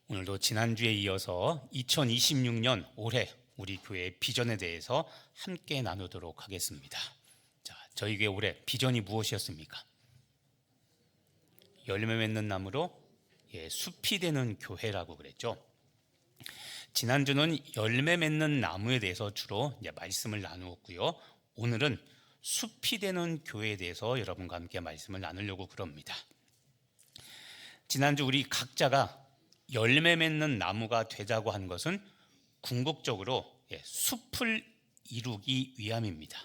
오늘도 지난주에 이어서 2026년 올해 우리 교회의 비전에 대해서 함께 나누도록 하겠습니다. 자, 저희 교회 올해 비전이 무엇이었습니까? 열매 맺는 나무로 숲이 되는 교회라고 그랬죠. 지난주는 열매 맺는 나무에 대해서 주로 말씀을 나누었고요. 오늘은 숲이 되는 교회에 대해서 여러분과 함께 말씀을 나누려고 그럽니다. 지난주 우리 각자가 열매 맺는 나무가 되자고 한 것은 궁극적으로 숲을 이루기 위함입니다.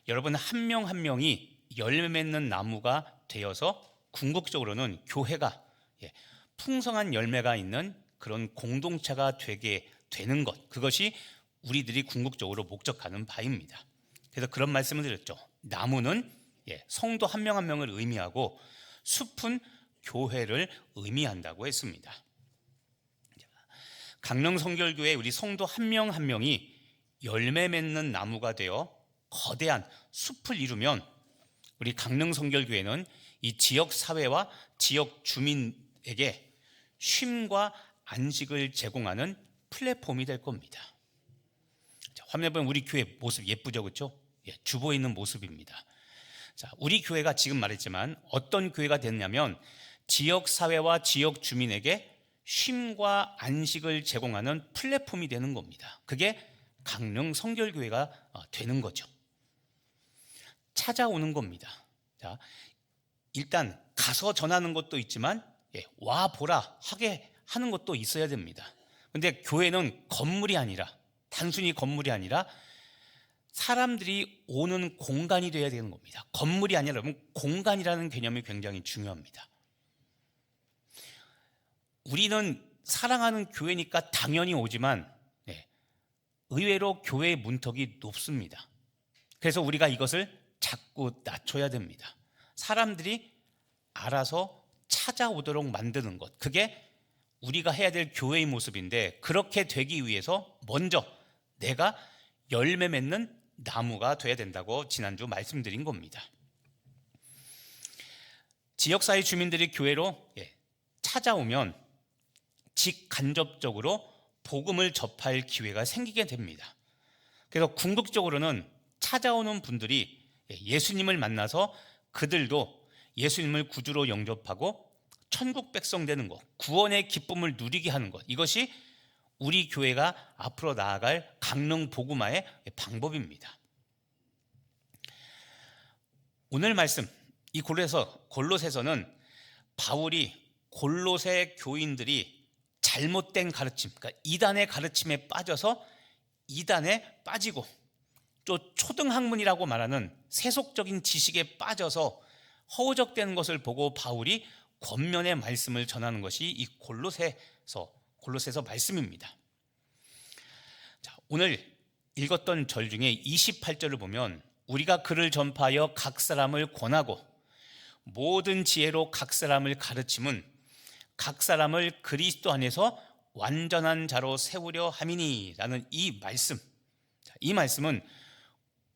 여러분 한 명 한 명이 열매 맺는 나무가 되어서 궁극적으로는 교회가 풍성한 열매가 있는 그런 공동체가 되게 되는 것, 그것이 우리들이 궁극적으로 목적하는 바입니다. 그래서 그런 말씀을 드렸죠. 나무는 성도 한 명 한 명을 의미하고 숲은 교회를 의미한다고 했습니다. 강릉성결교회 우리 성도 한 명 한 명이 열매 맺는 나무가 되어 거대한 숲을 이루면 우리 강릉성결교회는 이 지역 사회와 지역 주민에게 쉼과 안식을 제공하는 플랫폼이 될 겁니다. 자, 화면에 보면 우리 교회 모습 예쁘죠, 그렇죠? 주보에 있는 모습입니다. 자, 우리 교회가 지금 말했지만 어떤 교회가 됐냐면 지역 사회와 지역 주민에게 쉼과 안식을 제공하는 플랫폼이 되는 겁니다. 그게 강릉 성결교회가 되는 거죠. 찾아오는 겁니다. 자, 일단 가서 전하는 것도 있지만 와 보라 하게 하는 것도 있어야 됩니다. 그런데 교회는 건물이 아니라 단순히 건물이 아니라 사람들이 오는 공간이 되어야 되는 겁니다. 건물이 아니라 여러분 공간이라는 개념이 굉장히 중요합니다. 우리는 사랑하는 교회니까 당연히 오지만 의외로 교회의 문턱이 높습니다. 그래서 우리가 이것을 자꾸 낮춰야 됩니다. 사람들이 알아서 찾아오도록 만드는 것, 그게 우리가 해야 될 교회의 모습인데 그렇게 되기 위해서 먼저 내가 열매 맺는 나무가 돼야 된다고 지난주 말씀드린 겁니다. 지역사회 주민들이 교회로 찾아오면 직간접적으로 복음을 접할 기회가 생기게 됩니다. 그래서 궁극적으로는 찾아오는 분들이 예수님을 만나서 그들도 예수님을 구주로 영접하고 천국 백성 되는 것, 구원의 기쁨을 누리게 하는 것, 이것이 우리 교회가 앞으로 나아갈 강릉 복음화의 방법입니다. 오늘 말씀 이 골로새서는 바울이 골로새 교인들이 잘못된 가르침, 그러니까 이단의 가르침에 빠져서 이단에 빠지고 또 초등학문이라고 말하는 세속적인 지식에 빠져서 허우적대는 것을 보고 바울이 권면의 말씀을 전하는 것이 이 골로새서 말씀입니다. 자, 오늘 읽었던 절 중에 28절을 보면 우리가 그를 전파하여 각 사람을 권하고 모든 지혜로 각 사람을 가르침은 각 사람을 그리스도 안에서 완전한 자로 세우려 함이니 라는 이 말씀, 이 말씀은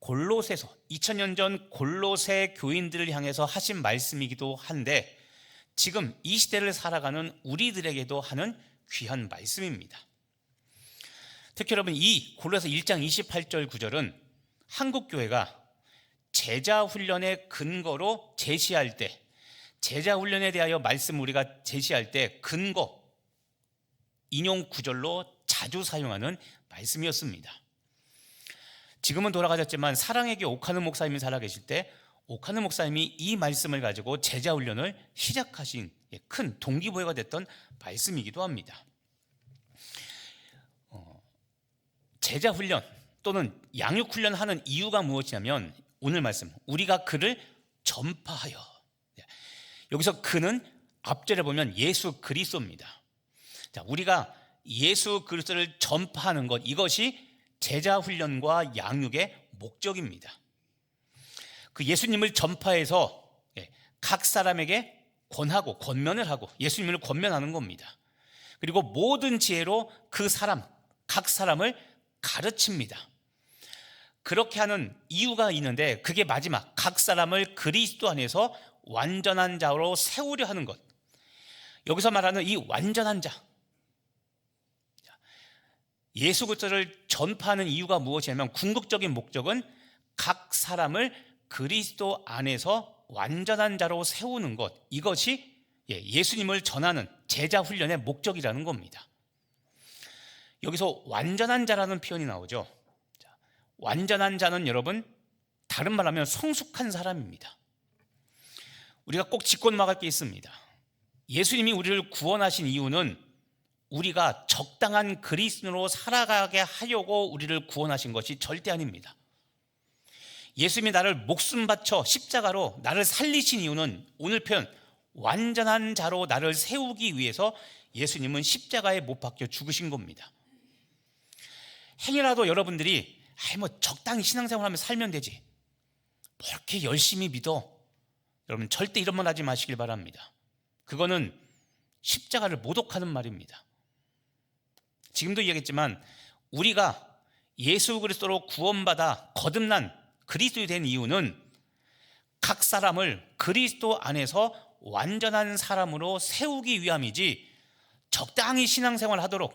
골로새서 2000년 전 골로새 교인들을 향해서 하신 말씀이기도 한데 지금 이 시대를 살아가는 우리들에게도 하는 귀한 말씀입니다. 특히 여러분 이 골로새 1장 28절 9절은 한국교회가 제자훈련의 근거로 제시할 때, 제자훈련에 대하여 말씀 우리가 제시할 때 근거 인용 구절로 자주 사용하는 말씀이었습니다. 지금은 돌아가셨지만 사랑에게 옥하는 목사님이 살아계실 때 옥하는 목사님이 이 말씀을 가지고 제자훈련을 시작하신 큰 동기부여가 됐던 말씀이기도 합니다. 제자훈련 또는 양육훈련하는 이유가 무엇이냐면 오늘 말씀 우리가 그를 전파하여, 여기서 그는 앞절에 보면 예수 그리스도입니다. 자, 우리가 예수 그리스도를 전파하는 것, 이것이 제자훈련과 양육의 목적입니다. 그 예수님을 전파해서 각 사람에게 권하고 권면을 하고 예수님을 권면하는 겁니다. 그리고 모든 지혜로 그 사람, 각 사람을 가르칩니다. 그렇게 하는 이유가 있는데 그게 마지막 각 사람을 그리스도 안에서 완전한 자로 세우려 하는 것. 여기서 말하는 이 완전한 자, 예수 그리스도를 전파하는 이유가 무엇이냐면 궁극적인 목적은 각 사람을 그리스도 안에서 완전한 자로 세우는 것, 이것이 예수님을 전하는 제자 훈련의 목적이라는 겁니다. 여기서 완전한 자라는 표현이 나오죠. 완전한 자는 여러분, 다른 말하면 성숙한 사람입니다. 우리가 꼭 짚고 넘어갈 게 있습니다. 예수님이 우리를 구원하신 이유는 우리가 적당한 그리스도로 살아가게 하려고 우리를 구원하신 것이 절대 아닙니다. 예수님이 나를 목숨 바쳐 십자가로 나를 살리신 이유는 오늘 표현 완전한 자로 나를 세우기 위해서 예수님은 십자가에 못 박혀 죽으신 겁니다. 행여라도 여러분들이 적당히 신앙생활하며 살면 되지, 뭐 이렇게 열심히 믿어, 여러분 절대 이런 말 하지 마시길 바랍니다. 그거는 십자가를 모독하는 말입니다. 지금도 이야기했지만 우리가 예수 그리스도로 구원받아 거듭난 그리스도인이 된 이유는 각 사람을 그리스도 안에서 완전한 사람으로 세우기 위함이지, 적당히 신앙생활 하도록,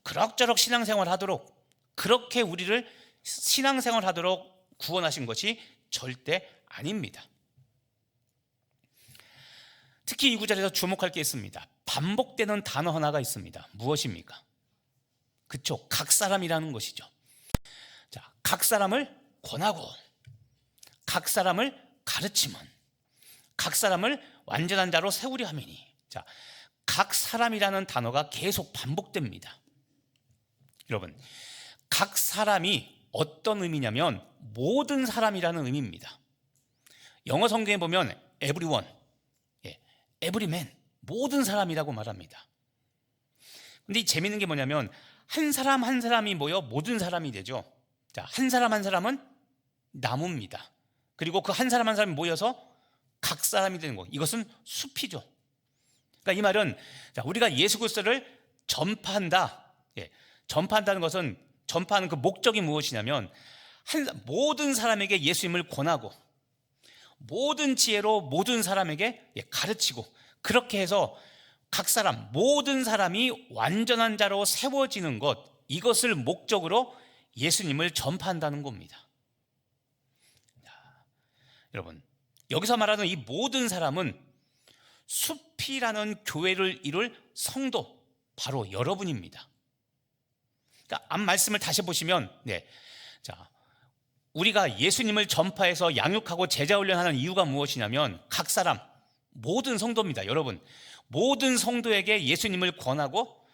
그럭저럭 신앙생활 하도록, 그렇게 우리를 신앙생활 하도록 구원하신 것이 절대 아닙니다. 특히 이 구절에서 주목할 게 있습니다. 반복되는 단어 하나가 있습니다. 무엇입니까? 그쵸, 각 사람이라는 것이죠. 자, 각 사람을 권하고, 각 사람을 가르치면, 각 사람을 완전한 자로 세우려 함이니. 자, 각 사람이라는 단어가 계속 반복됩니다. 여러분, 각 사람이 어떤 의미냐면 모든 사람이라는 의미입니다. 영어 성경에 보면 everyone, every man, 모든 사람이라고 말합니다. 근데 이 재미있는 게 뭐냐면 한 사람 한 사람이 모여 모든 사람이 되죠. 자, 한 사람 한 사람은 나무입니다. 그리고 그 한 사람 한 사람이 모여서 각 사람이 되는 것, 이것은 숲이죠. 그러니까 이 말은 우리가 예수 그리스도를 전파한다. 전파한다는 것은, 전파하는 그 목적이 무엇이냐면 모든 사람에게 예수님을 권하고 모든 지혜로 모든 사람에게 가르치고, 그렇게 해서 각 사람, 모든 사람이 완전한 자로 세워지는 것, 이것을 목적으로 예수님을 전파한다는 겁니다. 여러분, 여기서 말하는 이 모든 사람은 숲이라는 교회를 이룰 성도, 바로 여러분입니다. 그러니까 앞 말씀을 다시 보시면, 우리가 예수님을 전파해서 양육하고 제자 훈련하는 이유가 무엇이냐면 각 사람, 모든 성도입니다. 여러분, 모든 성도에게 예수님을 권하고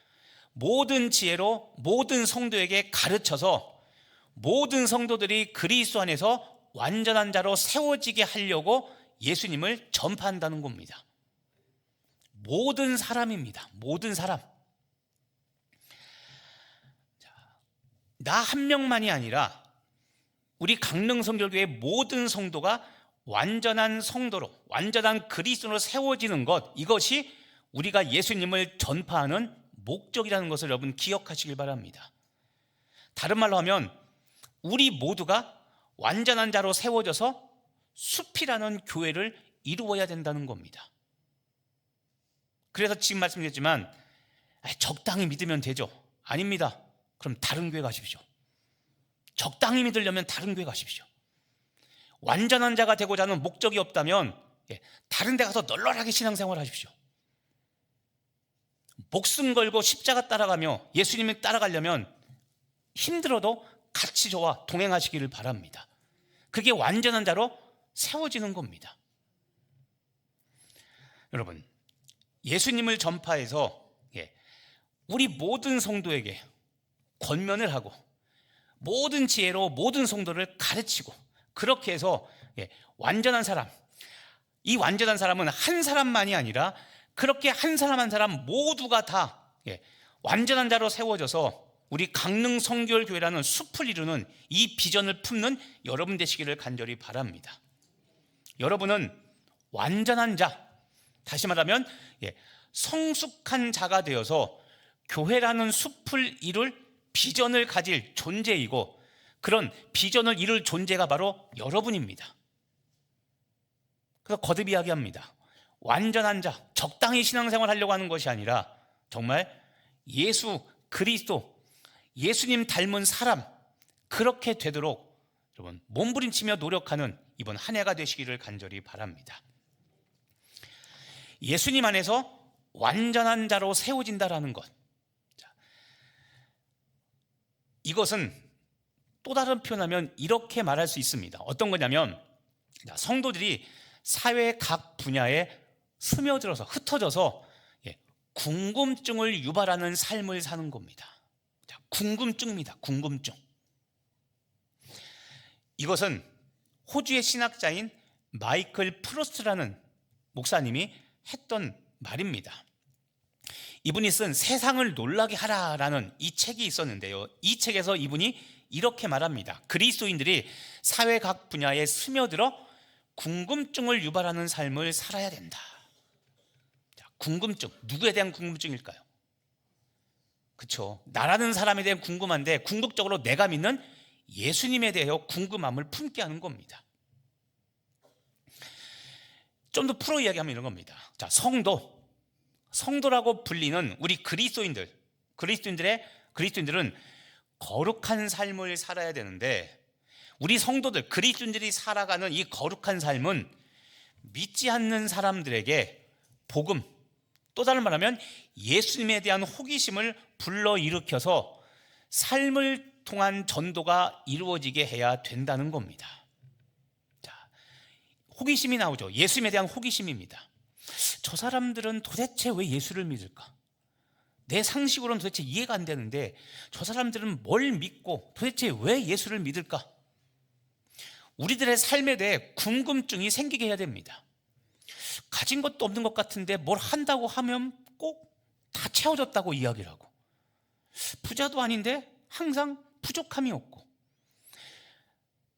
모든 지혜로 모든 성도에게 가르쳐서 모든 성도들이 그리스도 안에서 완전한 자로 세워지게 하려고 예수님을 전파한다는 겁니다. 모든 사람입니다. 모든 사람. 나 한 명만이 아니라 우리 강릉성결교회 모든 성도가 완전한 성도로, 완전한 그리스도로 세워지는 것, 이것이 우리가 예수님을 전파하는 목적이라는 것을 여러분 기억하시길 바랍니다. 다른 말로 하면 우리 모두가 완전한 자로 세워져서 숲이라는 교회를 이루어야 된다는 겁니다. 그래서 지금 말씀드렸지만 적당히 믿으면 되죠. 아닙니다. 그럼 다른 교회 가십시오. 적당히 믿으려면 다른 교회 가십시오. 완전한 자가 되고자 하는 목적이 없다면 다른 데 가서 널널하게 신앙생활 하십시오. 목숨 걸고 십자가 따라가며 예수님을 따라가려면 힘들어도 같이 저와 동행하시기를 바랍니다. 그게 완전한 자로 세워지는 겁니다. 여러분, 예수님을 전파해서 우리 모든 성도에게 권면을 하고 모든 지혜로 모든 성도를 가르치고, 그렇게 해서 완전한 사람, 이 완전한 사람은 한 사람만이 아니라 그렇게 한 사람 한 사람 모두가 다 완전한 자로 세워져서 우리 강릉성결교회라는 숲을 이루는 이 비전을 품는 여러분 되시기를 간절히 바랍니다. 여러분은 완전한 자, 다시 말하면 성숙한 자가 되어서 교회라는 숲을 이룰 비전을 가질 존재이고, 그런 비전을 이룰 존재가 바로 여러분입니다. 그래서 거듭 이야기합니다. 완전한 자, 적당히 신앙생활 하려고 하는 것이 아니라 정말 예수 그리스도, 예수님 닮은 사람, 그렇게 되도록 여러분 몸부림치며 노력하는 이번 한 해가 되시기를 간절히 바랍니다. 예수님 안에서 완전한 자로 세워진다라는 것, 이것은 또 다른 표현하면 이렇게 말할 수 있습니다. 어떤 거냐면 성도들이 사회의 각 분야에 스며들어서 흩어져서 궁금증을 유발하는 삶을 사는 겁니다. 궁금증입니다. 궁금증. 이것은 호주의 신학자인 마이클 프로스트라는 목사님이 했던 말입니다. 이분이 쓴 세상을 놀라게 하라라는 이 책이 있었는데요, 이 책에서 이분이 이렇게 말합니다. 그리스도인들이 사회 각 분야에 스며들어 궁금증을 유발하는 삶을 살아야 된다. 자, 궁금증, 누구에 대한 궁금증일까요? 그렇죠. 나라는 사람에 대해 궁금한데 궁극적으로 내가 믿는 예수님에 대하여 궁금함을 품게 하는 겁니다. 좀 더 풀어 이야기하면 이런 겁니다. 자, 성도라고 불리는 우리 그리스도인들은 거룩한 삶을 살아야 되는데, 우리 성도들, 그리스도인들이 살아가는 이 거룩한 삶은 믿지 않는 사람들에게 복음, 또 다른 말하면 예수님에 대한 호기심을 불러일으켜서 삶을 통한 전도가 이루어지게 해야 된다는 겁니다. 자, 호기심이 나오죠. 예수님에 대한 호기심입니다. 저 사람들은 도대체 왜 예수를 믿을까? 내 상식으로는 도대체 이해가 안 되는데 저 사람들은 뭘 믿고 도대체 왜 예수를 믿을까? 우리들의 삶에 대해 궁금증이 생기게 해야 됩니다. 가진 것도 없는 것 같은데 뭘 한다고 하면 꼭 다 채워졌다고 이야기를 하고, 부자도 아닌데 항상 부족함이 없고,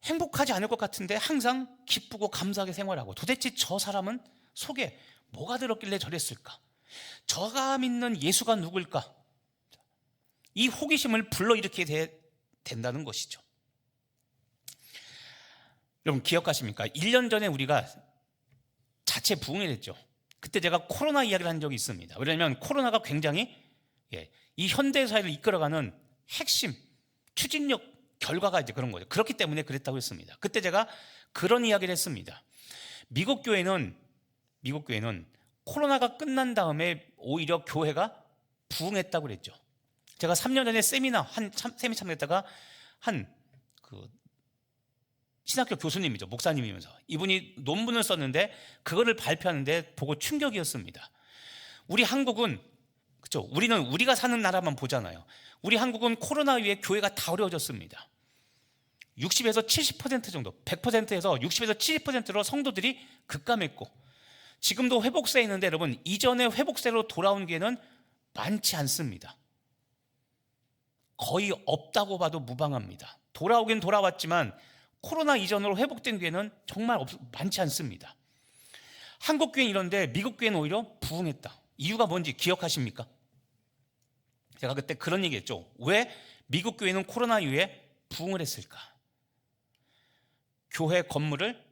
행복하지 않을 것 같은데 항상 기쁘고 감사하게 생활하고, 도대체 저 사람은 속에 뭐가 들었길래 저랬을까? 저가 믿는 예수가 누굴까? 이 호기심을 불러일으키게 된다는 것이죠. 여러분 기억하십니까? 1년 전에 우리가 자체 부흥이 됐죠. 그때 제가 코로나 이야기를 한 적이 있습니다. 왜냐하면 코로나가 굉장히 이 현대사회를 이끌어가는 핵심 추진력 결과가 이제 그런 거죠. 그렇기 때문에 그랬다고 했습니다. 그때 제가 그런 이야기를 했습니다. 미국 교회는 코로나가 끝난 다음에 오히려 교회가 부흥했다고 그랬죠. 제가 3년 전에 세미나 참여했다가 신학교 교수님이죠. 목사님이면서 이분이 논문을 썼는데 그거를 발표하는데 보고 충격이었습니다. 우리 한국은, 그렇죠, 우리는 우리가 사는 나라만 보잖아요. 우리 한국은 코로나 이후에 교회가 다 어려워졌습니다. 60에서 70% 정도, 100%에서 60에서 70%로 성도들이 급감했고, 지금도 회복세에 있는데 여러분, 이전의 회복세로 돌아온 교회는 많지 않습니다. 거의 없다고 봐도 무방합니다. 돌아오긴 돌아왔지만 코로나 이전으로 회복된 교회는 정말 많지 않습니다. 한국 교회는 이런데 미국 교회는 오히려 부흥했다. 이유가 뭔지 기억하십니까? 제가 그때 그런 얘기했죠. 왜 미국 교회는 코로나 이후에 부흥을 했을까? 교회 건물을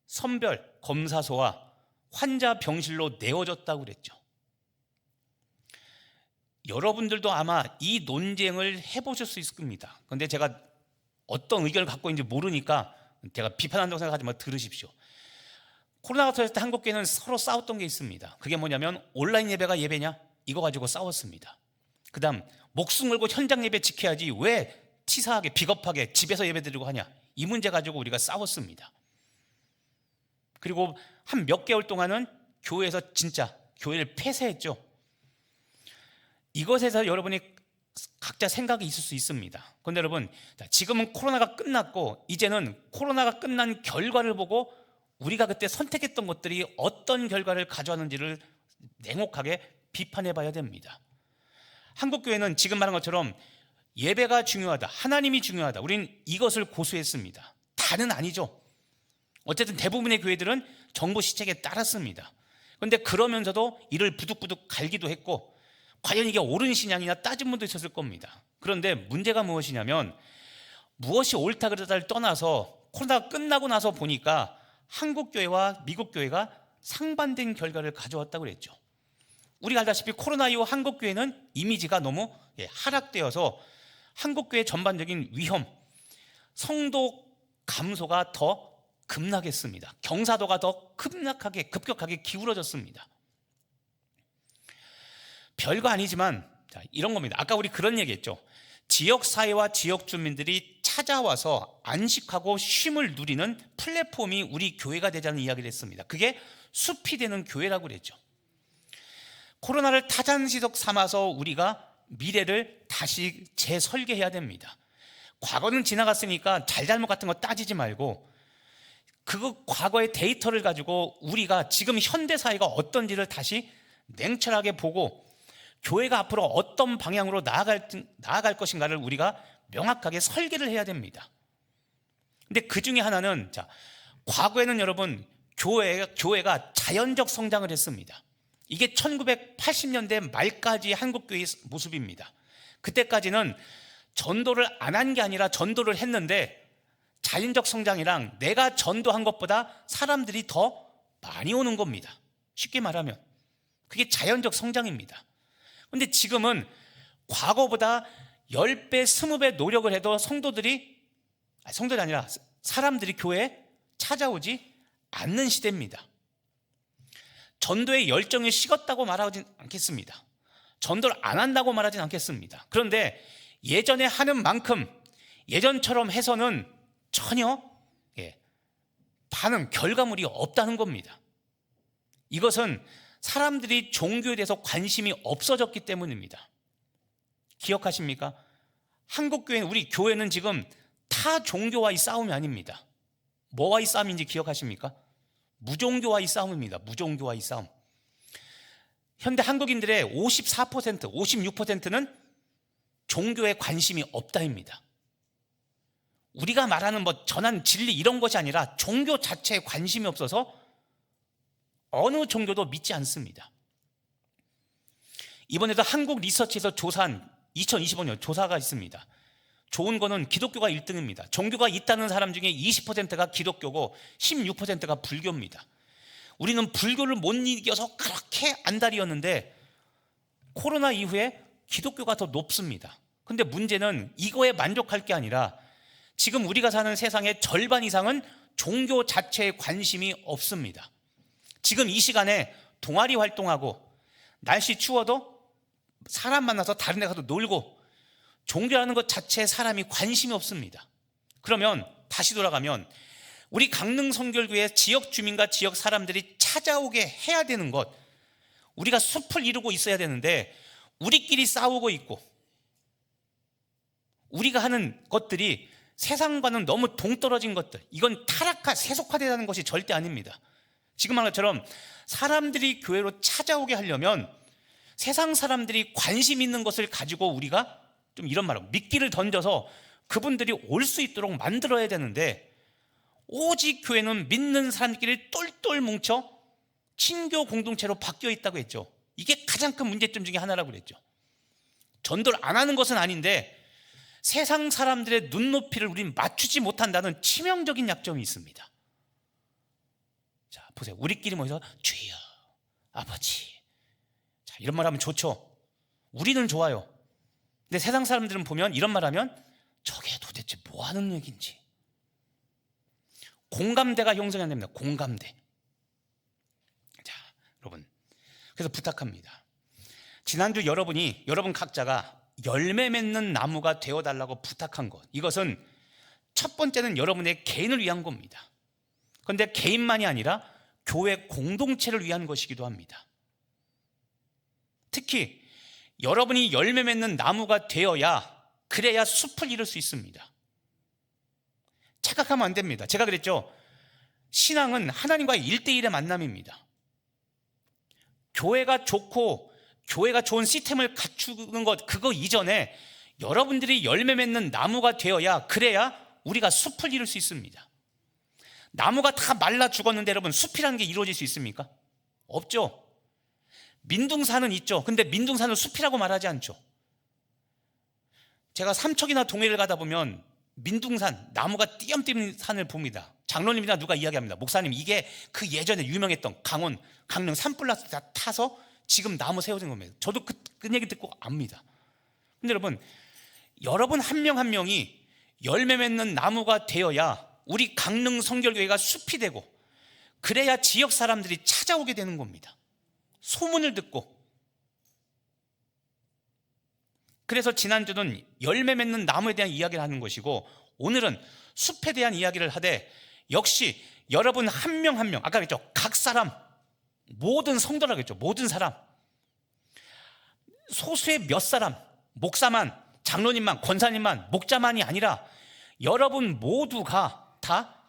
선별 검사소와 환자 병실로 내어줬다고 그랬죠. 여러분들도 아마 이 논쟁을 해보실 수 있을 겁니다. 그런데 제가 어떤 의견을 갖고 있는지 모르니까 제가 비판한다고 생각하지 마, 들으십시오. 코로나가 터졌을 때 한국교회는 서로 싸웠던 게 있습니다. 그게 뭐냐면 온라인 예배가 예배냐? 이거 가지고 싸웠습니다. 그 다음 목숨 걸고 현장 예배 지켜야지 왜 치사하게 비겁하게 집에서 예배 드리고 하냐? 이 문제 가지고 우리가 싸웠습니다. 그리고 한 몇 개월 동안은 교회에서 진짜 교회를 폐쇄했죠. 이것에서 여러분이 각자 생각이 있을 수 있습니다. 그런데 여러분, 지금은 코로나가 끝났고 이제는 코로나가 끝난 결과를 보고 우리가 그때 선택했던 것들이 어떤 결과를 가져왔는지를 냉혹하게 비판해 봐야 됩니다. 한국교회는 지금 말한 것처럼 예배가 중요하다, 하나님이 중요하다, 우린 이것을 고수했습니다. 다는 아니죠. 어쨌든 대부분의 교회들은 정부 시책에 따랐습니다. 그런데 그러면서도 이를 부득부득 갈기도 했고, 과연 이게 옳은 신앙이냐 따진 분도 있었을 겁니다. 그런데 문제가 무엇이냐면, 무엇이 옳다 그르다를 떠나서 코로나가 끝나고 나서 보니까 한국 교회와 미국 교회가 상반된 결과를 가져왔다고 그랬죠. 우리가 알다시피 코로나 이후 한국교회는 이미지가 너무 하락되어서 한국교회 전반적인 위험, 성도 감소가 더 급락했습니다. 경사도가 더 급격하게 기울어졌습니다. 별거 아니지만 이런 겁니다. 아까 우리 그런 얘기했죠. 지역사회와 지역 주민들이 찾아와서 안식하고 쉼을 누리는 플랫폼이 우리 교회가 되자는 이야기를 했습니다. 그게 숲이 되는 교회라고 그랬죠. 코로나를 타잔시적 삼아서 우리가 미래를 다시 재설계해야 됩니다. 과거는 지나갔으니까 잘잘못 같은 거 따지지 말고 그 과거의 데이터를 가지고 우리가 지금 현대사회가 어떤지를 다시 냉철하게 보고 교회가 앞으로 어떤 방향으로 나아갈 것인가를 우리가 명확하게 설계를 해야 됩니다. 근데 그 중에 하나는 과거에는 여러분 교회가 자연적 성장을 했습니다. 이게 1980년대 말까지 한국교회의 모습입니다. 그때까지는 전도를 안 한 게 아니라 전도를 했는데 자연적 성장이랑 내가 전도한 것보다 사람들이 더 많이 오는 겁니다. 쉽게 말하면 그게 자연적 성장입니다. 그런데 지금은 과거보다 10배, 20배 노력을 해도 성도들이 아니라 사람들이 교회에 찾아오지 않는 시대입니다. 전도의 열정이 식었다고 말하진 않겠습니다. 전도를 안 한다고 말하진 않겠습니다. 그런데 예전에 하는 만큼 예전처럼 해서는 전혀 반응, 결과물이 없다는 겁니다. 이것은 사람들이 종교에 대해서 관심이 없어졌기 때문입니다. 기억하십니까? 한국교회, 우리 교회는 지금 타 종교와의 싸움이 아닙니다. 뭐와의 싸움인지 기억하십니까? 무종교와의 싸움입니다. 무종교와의 싸움. 현대 한국인들의 54%, 56%는 종교에 관심이 없다입니다. 우리가 말하는 전한 진리 이런 것이 아니라 종교 자체에 관심이 없어서 어느 종교도 믿지 않습니다. 이번에도 한국 리서치에서 조사한 2025년 조사가 있습니다. 좋은 거는 기독교가 1등입니다. 종교가 있다는 사람 중에 20%가 기독교고 16%가 불교입니다. 우리는 불교를 못 이겨서 그렇게 안달이었는데 코로나 이후에 기독교가 더 높습니다. 근데 문제는 이거에 만족할 게 아니라 지금 우리가 사는 세상의 절반 이상은 종교 자체에 관심이 없습니다. 지금 이 시간에 동아리 활동하고 날씨 추워도 사람 만나서 다른 데 가서 놀고 종교라는 것 자체에 사람이 관심이 없습니다. 그러면 다시 돌아가면 우리 강릉성결교회 지역 주민과 지역 사람들이 찾아오게 해야 되는 것, 우리가 숲을 이루고 있어야 되는데 우리끼리 싸우고 있고 우리가 하는 것들이 세상과는 너무 동떨어진 것들, 이건 세속화되는 것이 절대 아닙니다. 지금 한 것처럼 사람들이 교회로 찾아오게 하려면 세상 사람들이 관심 있는 것을 가지고 우리가 좀 이런 말로 미끼를 던져서 그분들이 올 수 있도록 만들어야 되는데 오직 교회는 믿는 사람끼리 똘똘 뭉쳐 친교 공동체로 바뀌어 있다고 했죠. 이게 가장 큰 문제점 중에 하나라고 그랬죠. 전도를 안 하는 것은 아닌데 세상 사람들의 눈높이를 우리는 맞추지 못한다는 치명적인 약점이 있습니다. 자, 보세요. 우리끼리 모여서 주여, 아버지, 자, 이런 말 하면 좋죠. 우리는 좋아요. 근데 세상 사람들은 보면 이런 말 하면 저게 도대체 뭐 하는 얘기인지. 공감대가 형성이 안 됩니다. 공감대. 자, 여러분, 그래서 부탁합니다. 지난주 여러분 각자가 열매 맺는 나무가 되어달라고 부탁한 것, 이것은 첫 번째는 여러분의 개인을 위한 겁니다. 그런데 개인만이 아니라 교회 공동체를 위한 것이기도 합니다. 특히 여러분이 열매 맺는 나무가 그래야 숲을 이룰 수 있습니다. 착각하면 안 됩니다. 제가 그랬죠. 신앙은 하나님과의 1대1의 만남입니다. 교회가 좋고 교회가 좋은 시스템을 갖추는 것, 그거 이전에 여러분들이 열매 맺는 나무가 그래야 우리가 숲을 이룰 수 있습니다. 나무가 다 말라 죽었는데 여러분, 숲이라는 게 이루어질 수 있습니까? 없죠. 민둥산은 있죠. 근데 민둥산을 숲이라고 말하지 않죠. 제가 삼척이나 동해를 가다 보면 민둥산, 나무가 띄엄띄엄 산을 봅니다. 장로님이나 누가 이야기합니다. 목사님, 이게 그 예전에 유명했던 강릉 산불나서 다 타서 지금 나무 세워진 겁니다. 저도 그 얘기 듣고 압니다. 근데 여러분 한 명 한 명이 열매 맺는 나무가 되어야 우리 강릉 성결교회가 숲이 되고, 그래야 지역 사람들이 찾아오게 되는 겁니다. 소문을 듣고. 그래서 지난주는 열매 맺는 나무에 대한 이야기를 하는 것이고, 오늘은 숲에 대한 이야기를 하되, 역시 여러분 한 명 한 명, 아까 그랬죠, 각 사람, 모든 성도라고 했죠. 모든 사람, 소수의 몇 사람, 목사만, 장로님만, 권사님만, 목자만이 아니라 여러분 모두가 다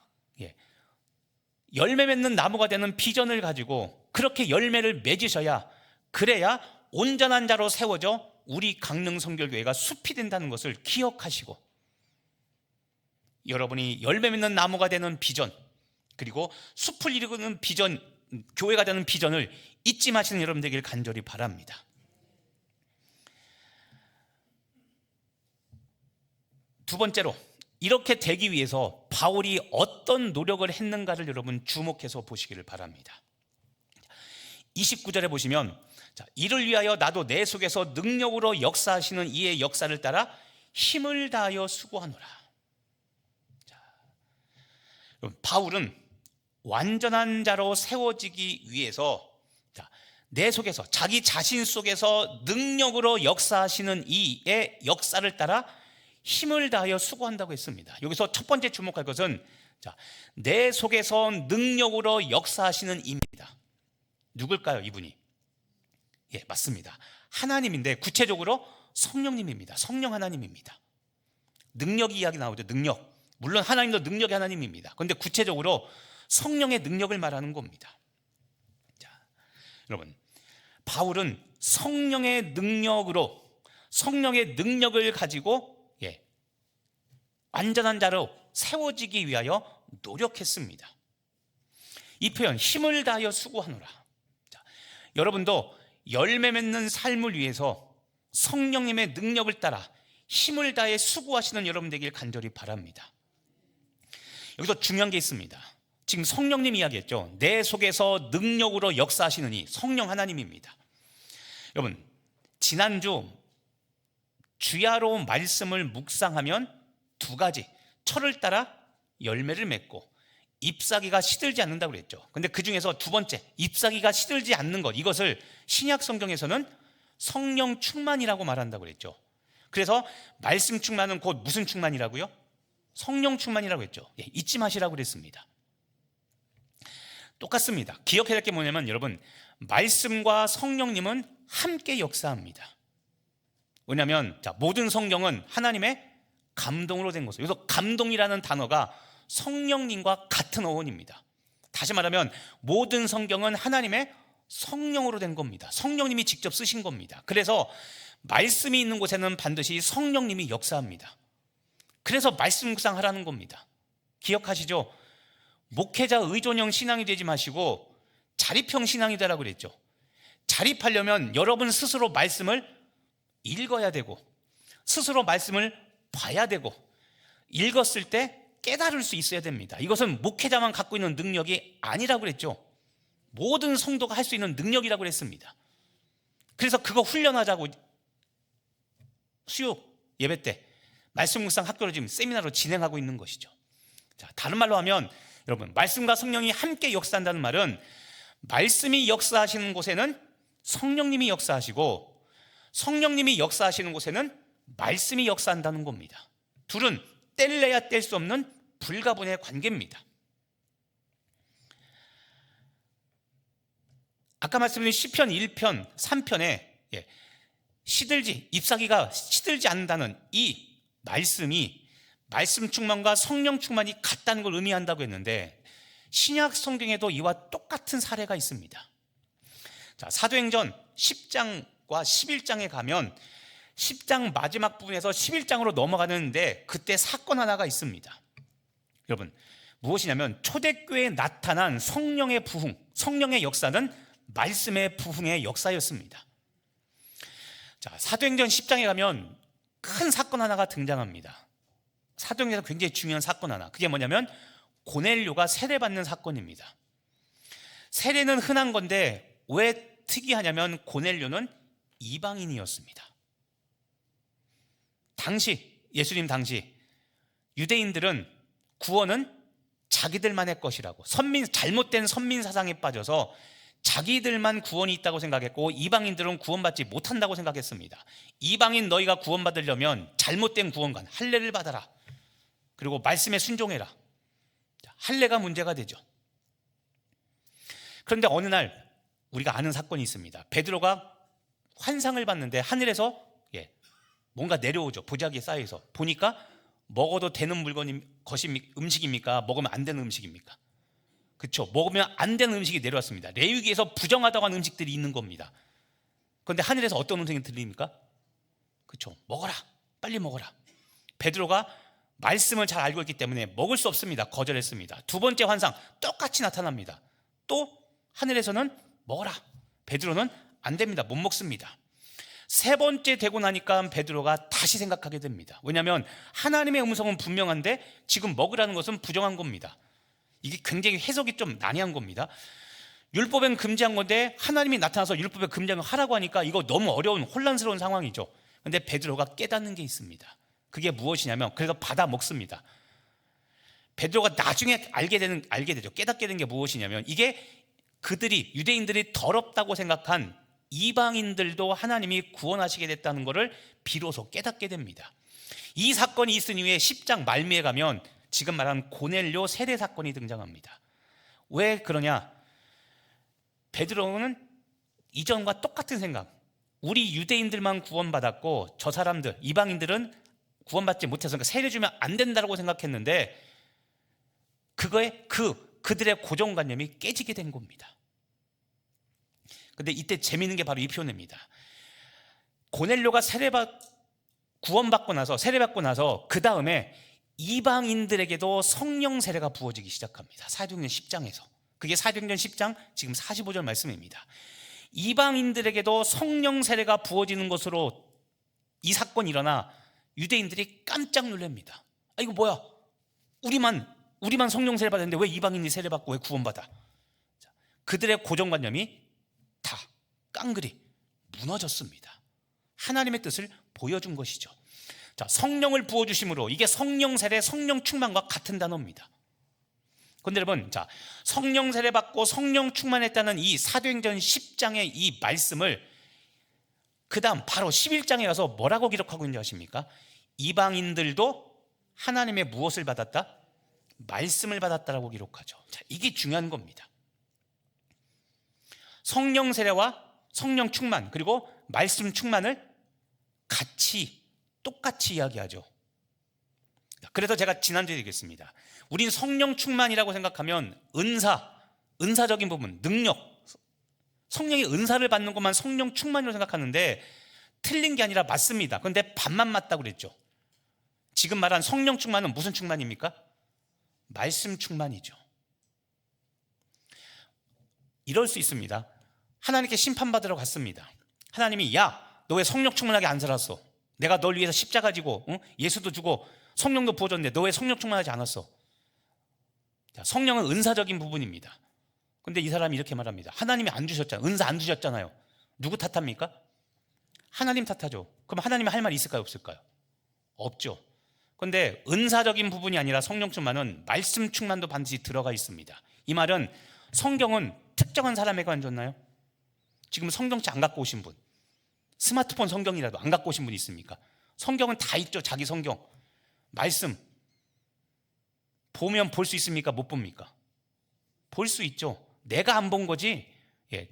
열매 맺는 나무가 되는 비전을 가지고 그렇게 열매를 맺으셔야, 그래야 온전한 자로 세워져 우리 강릉 성결교회가 숲이 된다는 것을 기억하시고, 여러분이 열매 맺는 나무가 되는 비전, 그리고 숲을 이루는 비전, 교회가 되는 비전을 잊지 마시는 여러분 되길 간절히 바랍니다. 두 번째로, 이렇게 되기 위해서 바울이 어떤 노력을 했는가를 여러분 주목해서 보시기를 바랍니다. 29절에 보시면, 이를 위하여 나도 내 속에서 능력으로 역사하시는 이의 역사를 따라 힘을 다하여 수고하노라. 바울은 완전한 자로 세워지기 위해서 내 속에서, 자기 자신 속에서 능력으로 역사하시는 이의 역사를 따라 힘을 다하여 수고한다고 했습니다. 여기서 첫 번째 주목할 것은 내 속에서 능력으로 역사하시는 이입니다. 누굴까요, 이분이? 맞습니다. 하나님인데, 구체적으로 성령님입니다. 성령 하나님입니다. 능력 이야기 나오죠. 능력. 물론 하나님도 능력의 하나님입니다. 그런데 구체적으로 성령의 능력을 말하는 겁니다. 여러분, 바울은 성령의 능력을 가지고 완전한 자로 세워지기 위하여 노력했습니다. 이 표현, 힘을 다하여 수고하노라. 여러분도 열매 맺는 삶을 위해서 성령님의 능력을 따라 힘을 다해 수고하시는 여러분 되길 간절히 바랍니다. 여기서 중요한 게 있습니다. 지금 성령님 이야기했죠. 내 속에서 능력으로 역사하시는 이 성령 하나님입니다. 여러분, 지난주 주야로 말씀을 묵상하면 두 가지, 철을 따라 열매를 맺고 잎사귀가 시들지 않는다고 그랬죠. 근데 그 중에서 두 번째, 잎사귀가 시들지 않는 것, 이것을 신약 성경에서는 성령 충만이라고 말한다고 그랬죠. 그래서 말씀 충만은 곧 무슨 충만이라고요? 성령 충만이라고 했죠. 잊지 마시라고 그랬습니다. 똑같습니다. 기억해야 할 게 뭐냐면, 여러분, 말씀과 성령님은 함께 역사합니다. 왜냐하면 모든 성경은 하나님의 감동으로 된 것이에요. 여기서 감동이라는 단어가 성령님과 같은 어원입니다. 다시 말하면 모든 성경은 하나님의 성령으로 된 겁니다. 성령님이 직접 쓰신 겁니다. 그래서 말씀이 있는 곳에는 반드시 성령님이 역사합니다. 그래서 말씀 묵상하라는 겁니다. 기억하시죠? 목회자 의존형 신앙이 되지 마시고 자립형 신앙이 되라고 그랬죠. 자립하려면 여러분 스스로 말씀을 읽어야 되고, 스스로 말씀을 봐야 되고, 읽었을 때 깨달을 수 있어야 됩니다. 이것은 목회자만 갖고 있는 능력이 아니라고 그랬죠. 모든 성도가 할 수 있는 능력이라고 그랬습니다. 그래서 그거 훈련하자고 수요 예배 때 말씀 묵상 학교로 지금 세미나로 진행하고 있는 것이죠. 다른 말로 하면, 여러분, 말씀과 성령이 함께 역사한다는 말은 말씀이 역사하시는 곳에는 성령님이 역사하시고, 성령님이 역사하시는 곳에는 말씀이 역사한다는 겁니다. 둘은 뗄래야 뗄 수 없는 불가분의 관계입니다. 아까 말씀드린 시편 1편, 3편에 잎사귀가 시들지 않는다는 이 말씀이 말씀 충만과 성령 충만이 같다는 걸 의미한다고 했는데, 신약 성경에도 이와 똑같은 사례가 있습니다. 사도행전 10장과 11장에 가면 10장 마지막 부분에서 11장으로 넘어가는데, 그때 사건 하나가 있습니다. 여러분, 무엇이냐면 초대교회에 나타난 성령의 부흥, 성령의 역사는 말씀의 부흥의 역사였습니다. 사도행전 10장에 가면 큰 사건 하나가 등장합니다. 사도행전에서 굉장히 중요한 사건 하나, 그게 뭐냐면 고넬료가 세례받는 사건입니다. 세례는 흔한 건데 왜 특이하냐면 고넬료는 이방인이었습니다. 예수님 당시 유대인들은 구원은 자기들만의 것이라고, 잘못된 선민 사상에 빠져서 자기들만 구원이 있다고 생각했고 이방인들은 구원받지 못한다고 생각했습니다. 이방인 너희가 구원받으려면 잘못된 구원관 할례를 받아라. 그리고 말씀에 순종해라. 할례가 문제가 되죠. 그런데 어느 날 우리가 아는 사건이 있습니다. 베드로가 환상을 봤는데 하늘에서 뭔가 내려오죠. 보자기에 쌓여서 보니까 먹어도 되는 음식입니까? 먹으면 안 되는 음식입니까? 그렇죠. 먹으면 안 되는 음식이 내려왔습니다. 레위기에서 부정하다고 하는 음식들이 있는 겁니다. 그런데 하늘에서 어떤 음성이 들립니까? 그렇죠. 먹어라. 빨리 먹어라. 베드로가 말씀을 잘 알고 있기 때문에 먹을 수 없습니다. 거절했습니다. 두 번째 환상 똑같이 나타납니다. 또 하늘에서는 먹어라. 베드로는 안 됩니다. 못 먹습니다. 세 번째 되고 나니까 베드로가 다시 생각하게 됩니다. 왜냐하면 하나님의 음성은 분명한데 지금 먹으라는 것은 부정한 겁니다. 이게 굉장히 해석이 좀 난해한 겁니다. 율법엔 금지한 건데 하나님이 나타나서 율법에 금지한 거 하라고 하니까 이거 너무 어려운 혼란스러운 상황이죠. 그런데 베드로가 깨닫는 게 있습니다. 그게 무엇이냐면 그래서 받아 먹습니다. 베드로가 나중에 알게 되죠. 깨닫게 된 게 무엇이냐면 이게 유대인들이 더럽다고 생각한 이방인들도 하나님이 구원하시게 됐다는 것을 비로소 깨닫게 됩니다. 이 사건이 있은 이후에 10장 말미에 가면 지금 말하는 고넬료 세례 사건이 등장합니다. 왜 그러냐? 베드로는 이전과 똑같은 생각. 우리 유대인들만 구원받았고 저 사람들 이방인들은 구원받지 못해서 세례 주면 안 된다고 생각했는데 그들의 고정관념이 깨지게 된 겁니다. 근데 이때 재미있는 게 바로 이 표현입니다. 고넬료가 구원받고 나서 세례받고 나서 그 다음에 이방인들에게도 성령 세례가 부어지기 시작합니다. 사도행전 10장에서. 그게 사도행전 10장 지금 45절 말씀입니다. 이방인들에게도 성령 세례가 부어지는 것으로 이 사건이 일어나 유대인들이 깜짝 놀랍니다. 이거 뭐야? 우리만 성령 세례 받았는데 왜 이방인이 세례 받고 왜 구원받아? 그들의 고정관념이 다 깡그리 무너졌습니다. 하나님의 뜻을 보여준 것이죠. 자, 성령을 부어주심으로 이게 성령 세례, 성령 충만과 같은 단어입니다. 그런데 여러분, 성령 세례 받고 성령 충만했다는 이 사도행전 10장의 이 말씀을 그 다음 바로 11장에 가서 뭐라고 기록하고 있는지 아십니까? 이방인들도 하나님의 무엇을 받았다? 말씀을 받았다라고 기록하죠. 자, 이게 중요한 겁니다. 성령 세례와 성령 충만 그리고 말씀 충만을 똑같이 이야기하죠. 그래서 제가 지난주에 얘기했습니다. 우린 성령 충만이라고 생각하면 은사적인 부분, 능력, 성령의 은사를 받는 것만 성령 충만이라고 생각하는데 틀린 게 아니라 맞습니다. 그런데 반만 맞다고 그랬죠. 지금 말한 성령 충만은 무슨 충만입니까? 말씀 충만이죠. 이럴 수 있습니다. 하나님께 심판받으러 갔습니다. 하나님이 너 왜 성령 충만하게 안 살았어? 내가 널 위해서 십자가 지고 예수도 주고 성령도 부어줬는데 너 왜 성령 충만하지 않았어? 성령은 은사적인 부분입니다. 그런데 이 사람이 이렇게 말합니다. 하나님이 안 주셨잖아요. 은사 안 주셨잖아요. 누구 탓합니까? 하나님 탓하죠. 그럼 하나님이 할 말이 있을까요? 없을까요? 없죠. 그런데 은사적인 부분이 아니라 성령 충만은 말씀 충만도 반드시 들어가 있습니다. 이 말은 성경은 특정한 사람에게만 줬나요? 지금 성경책 안 갖고 오신 분, 스마트폰 성경이라도 안 갖고 오신 분 있습니까? 성경은 다 있죠. 자기 성경 말씀 보면 볼 수 있습니까? 못 봅니까? 볼 수 있죠. 내가 안 본 거지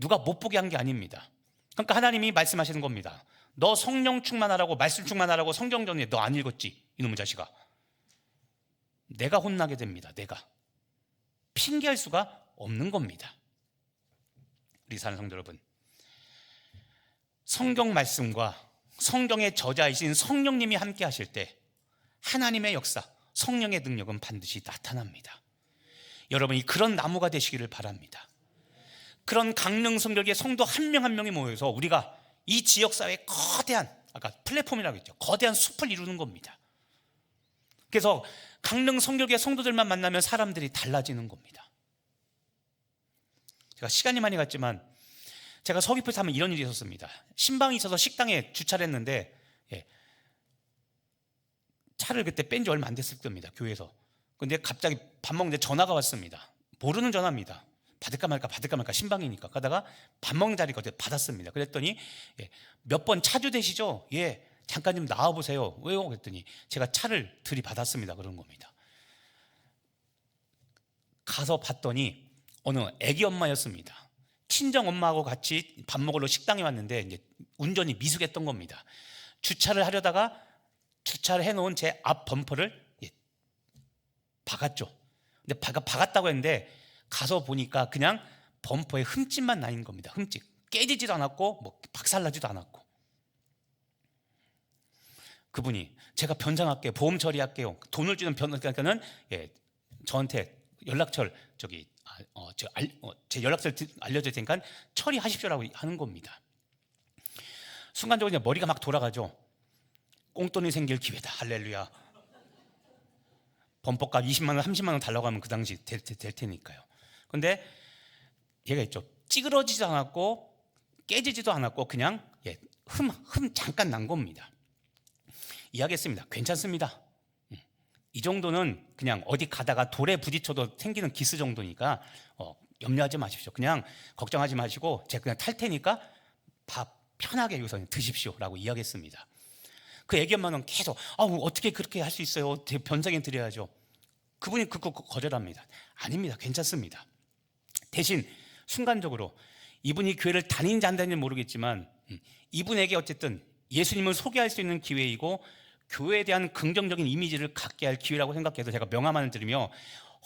누가 못 보게 한 게 아닙니다. 그러니까 하나님이 말씀하시는 겁니다. 너 성령 충만하라고 말씀 충만하라고 성경 정리해. 너 안 읽었지? 이놈의 자식아. 내가 혼나게 됩니다. 내가 핑계할 수가 없는 겁니다. 우리 사는 성도 여러분, 성경 말씀과 성경의 저자이신 성령님이 함께 하실 때 하나님의 역사, 성령의 능력은 반드시 나타납니다. 여러분이 그런 나무가 되시기를 바랍니다. 그런 강릉 성결교회 성도 한 명 한 명이 모여서 우리가 이 지역사회의 거대한, 아까 플랫폼이라고 했죠. 거대한 숲을 이루는 겁니다. 그래서 강릉 성결교회 성도들만 만나면 사람들이 달라지는 겁니다. 제가 시간이 많이 갔지만 제가 서귀포에서 하면 이런 일이 있었습니다. 신방이 있어서 식당에 주차를 했는데 차를 그때 뺀 지 얼마 안 됐을 겁니다. 교회에서. 근데 갑자기 밥 먹는데 전화가 왔습니다. 모르는 전화입니다. 받을까 말까 신방이니까. 가다가 밥 먹는 자리거든요. 받았습니다. 그랬더니 몇 번 차주 되시죠? 예, 잠깐 좀 나와보세요. 왜요? 그랬더니 제가 차를 들이받았습니다. 그런 겁니다. 가서 봤더니 어느 애기 엄마였습니다. 친정 엄마하고 같이 밥 먹으러 식당에 왔는데 이제 운전이 미숙했던 겁니다. 주차를 하려다가 주차를 해놓은 제 앞 범퍼를 박았죠. 근데 박았다고 했는데 가서 보니까 그냥 범퍼에 흠집만 나 있는 겁니다. 흠집. 깨지지도 않았고 뭐 박살나지도 않았고. 그분이 제가 변상할게요. 보험 처리할게요. 돈을 주는 그러니까는 저한테 연락처를 제 연락처를 알려줄 테니까 처리하십시오라고 하는 겁니다. 순간적으로 그냥 머리가 막 돌아가죠. 꽁돈이 생길 기회다. 할렐루야. 범퍼값 20만 원, 30만 원 달라고 하면 그 당시 될 테니까요. 근데 얘가 있죠. 찌그러지지도 않았고 깨지지도 않았고 그냥 흠 잠깐 난 겁니다. 이해하겠습니다. 괜찮습니다. 이 정도는 그냥 어디 가다가 돌에 부딪혀도 생기는 기스 정도니까 염려하지 마십시오. 그냥 걱정하지 마시고 제가 그냥 탈 테니까 밥 편하게 여기서 드십시오라고 이야기했습니다. 그 애기 엄마는 계속 어떻게 그렇게 할 수 있어요? 변상에 드려야죠. 그분이 거절합니다. 아닙니다. 괜찮습니다. 대신 순간적으로 이분이 교회를 다니는지 안 다니는지 모르겠지만 이분에게 어쨌든 예수님을 소개할 수 있는 기회이고 교회에 대한 긍정적인 이미지를 갖게 할 기회라고 생각해서 제가 명함을 드리며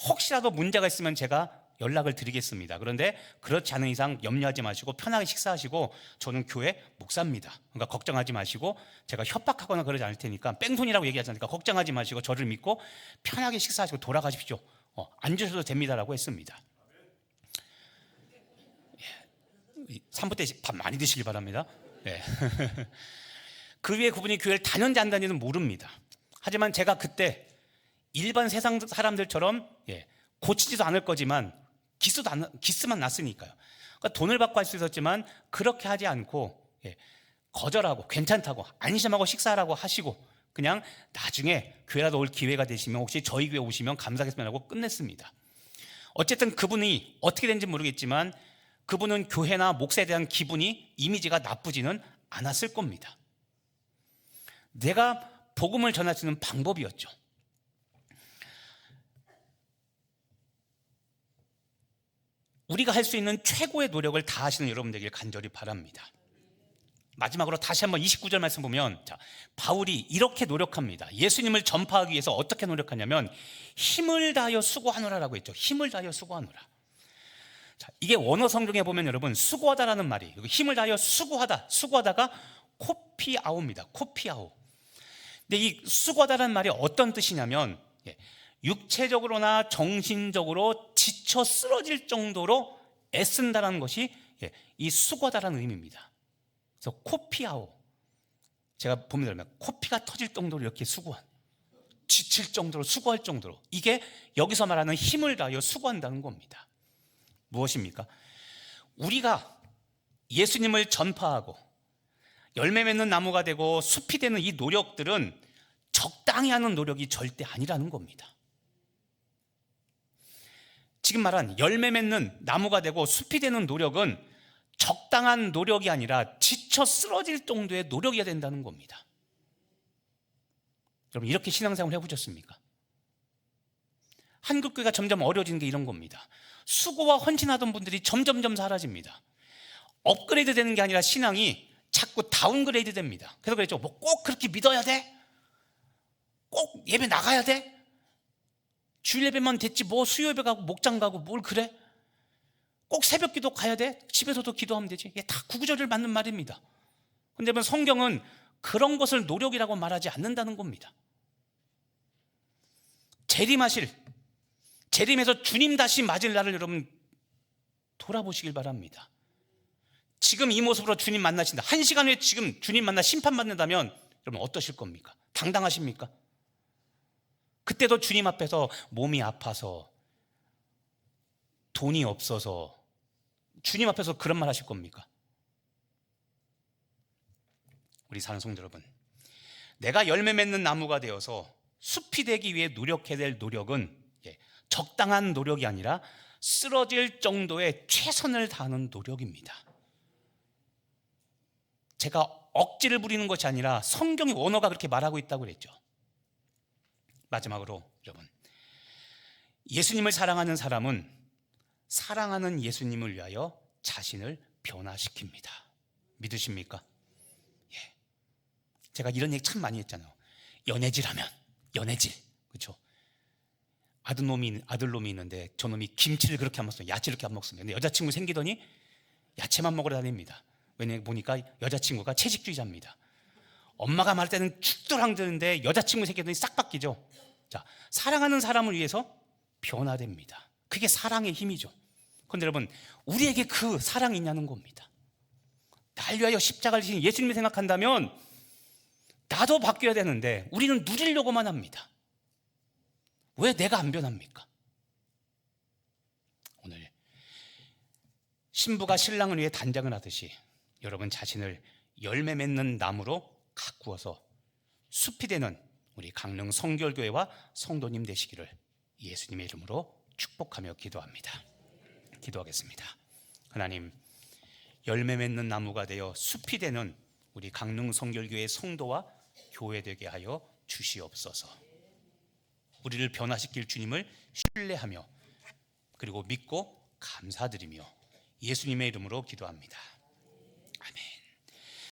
혹시라도 문제가 있으면 제가 연락을 드리겠습니다. 그런데 그렇지 않은 이상 염려하지 마시고 편하게 식사하시고 저는 교회 목사입니다. 그러니까 걱정하지 마시고 제가 협박하거나 그러지 않을 테니까 뺑소니라고 얘기하지 않으니까 걱정하지 마시고 저를 믿고 편하게 식사하시고 돌아가십시오. 안 주셔도 됩니다라고 했습니다. 3부 때 밥 많이 드시기 바랍니다. 네. 그 위에 그분이 교회를 다녔는지 안 다니는지는 모릅니다. 하지만 제가 그때 일반 세상 사람들처럼 고치지도 않을 거지만 기스만 났으니까요. 그러니까 돈을 받고 할 수 있었지만 그렇게 하지 않고 거절하고 괜찮다고 안심하고 식사하라고 하시고 그냥 나중에 교회라도 올 기회가 되시면 혹시 저희 교회 오시면 감사하겠습니다 하고 끝냈습니다. 어쨌든 그분이 어떻게 된지 모르겠지만 그분은 교회나 목사에 대한 기분이 이미지가 나쁘지는 않았을 겁니다. 내가 복음을 전할 수 있는 방법이었죠. 우리가 할 수 있는 최고의 노력을 다하시는 여러분 되길 간절히 바랍니다. 마지막으로 다시 한번 29절 말씀 보면 바울이 이렇게 노력합니다. 예수님을 전파하기 위해서 어떻게 노력하냐면 힘을 다하여 수고하노라라고 했죠. 힘을 다하여 수고하노라. 이게 원어 성경에 보면 여러분 수고하다라는 말이 힘을 다하여 수고하다가 코피아오입니다. 코피아오. 근데 이 수고하다라는 말이 어떤 뜻이냐면 육체적으로나 정신적으로 지쳐 쓰러질 정도로 애쓴다라는 것이 이 수고하다라는 의미입니다. 그래서 코피아오, 제가 보면 그러면 코피가 터질 정도로 이렇게 수고한, 지칠 정도로 수고할 정도로, 이게 여기서 말하는 힘을 다하여 수고한다는 겁니다. 무엇입니까? 우리가 예수님을 전파하고 열매 맺는 나무가 되고 숲이 되는 이 노력들은 적당히 하는 노력이 절대 아니라는 겁니다. 지금 말한 열매 맺는 나무가 되고 숲이 되는 노력은 적당한 노력이 아니라 지쳐 쓰러질 정도의 노력이어야 된다는 겁니다. 여러분 이렇게 신앙생활을 해보셨습니까? 한국교회가 점점 어려워지는 게 이런 겁니다. 수고와 헌신하던 분들이 점점점 사라집니다. 업그레이드 되는 게 아니라 신앙이 자꾸 다운그레이드 됩니다. 그래서 그랬죠. 뭐 꼭 그렇게 믿어야 돼? 꼭 예배 나가야 돼? 주일 예배만 됐지 뭐 수요 예배 가고 목장 가고 뭘 그래? 꼭 새벽 기도 가야 돼? 집에서도 기도하면 되지. 이게 다 구구절절 맞는 말입니다. 그런데 성경은 그런 것을 노력이라고 말하지 않는다는 겁니다. 재림에서 주님 다시 맞을 날을 여러분 돌아보시길 바랍니다. 지금 이 모습으로 주님 만나신다. 1시간 후에 지금 주님 만나 심판받는다면 여러분 어떠실 겁니까? 당당하십니까? 그때도 주님 앞에서 몸이 아파서 돈이 없어서 주님 앞에서 그런 말 하실 겁니까? 우리 사는 성도 여러분, 내가 열매 맺는 나무가 되어서 숲이 되기 위해 노력해야 될 노력은 적당한 노력이 아니라 쓰러질 정도의 최선을 다하는 노력입니다. 제가 억지를 부리는 것이 아니라 성경의 원어가 그렇게 말하고 있다고 그랬죠. 마지막으로 여러분, 예수님을 사랑하는 사람은 사랑하는 예수님을 위하여 자신을 변화시킵니다. 믿으십니까? 예. 제가 이런 얘기 참 많이 했잖아요. 연애질하면 연애질, 그렇죠? 아들놈이 있는데 저놈이 김치를 그렇게 안 먹습니다. 야채를 이렇게 안 먹습니다. 근데 여자친구 생기더니 야채만 먹으러 다닙니다. 왜냐면 보니까 여자친구가 채식주의자입니다. 엄마가 말할 때는 죽들항드는데 여자친구 생기더니 싹 바뀌죠. 자, 사랑하는 사람을 위해서 변화됩니다. 그게 사랑의 힘이죠. 그런데 여러분, 우리에게 그 사랑이 있냐는 겁니다. 날 위하여 십자가를 지신 예수님을 생각한다면 나도 바뀌어야 되는데 우리는 누리려고만 합니다. 왜 내가 안 변합니까? 오늘 신부가 신랑을 위해 단장을 하듯이 여러분 자신을 열매 맺는 나무로 가꾸어서 숲이 되는 우리 강릉 성결교회와 성도님 되시기를 예수님의 이름으로 축복하며 기도합니다. 기도하겠습니다. 하나님, 열매 맺는 나무가 되어 숲이 되는 우리 강릉 성결교회 성도와 교회 되게 하여 주시옵소서. 우리를 변화시킬 주님을 신뢰하며 그리고 믿고 감사드리며 예수님의 이름으로 기도합니다. 아멘.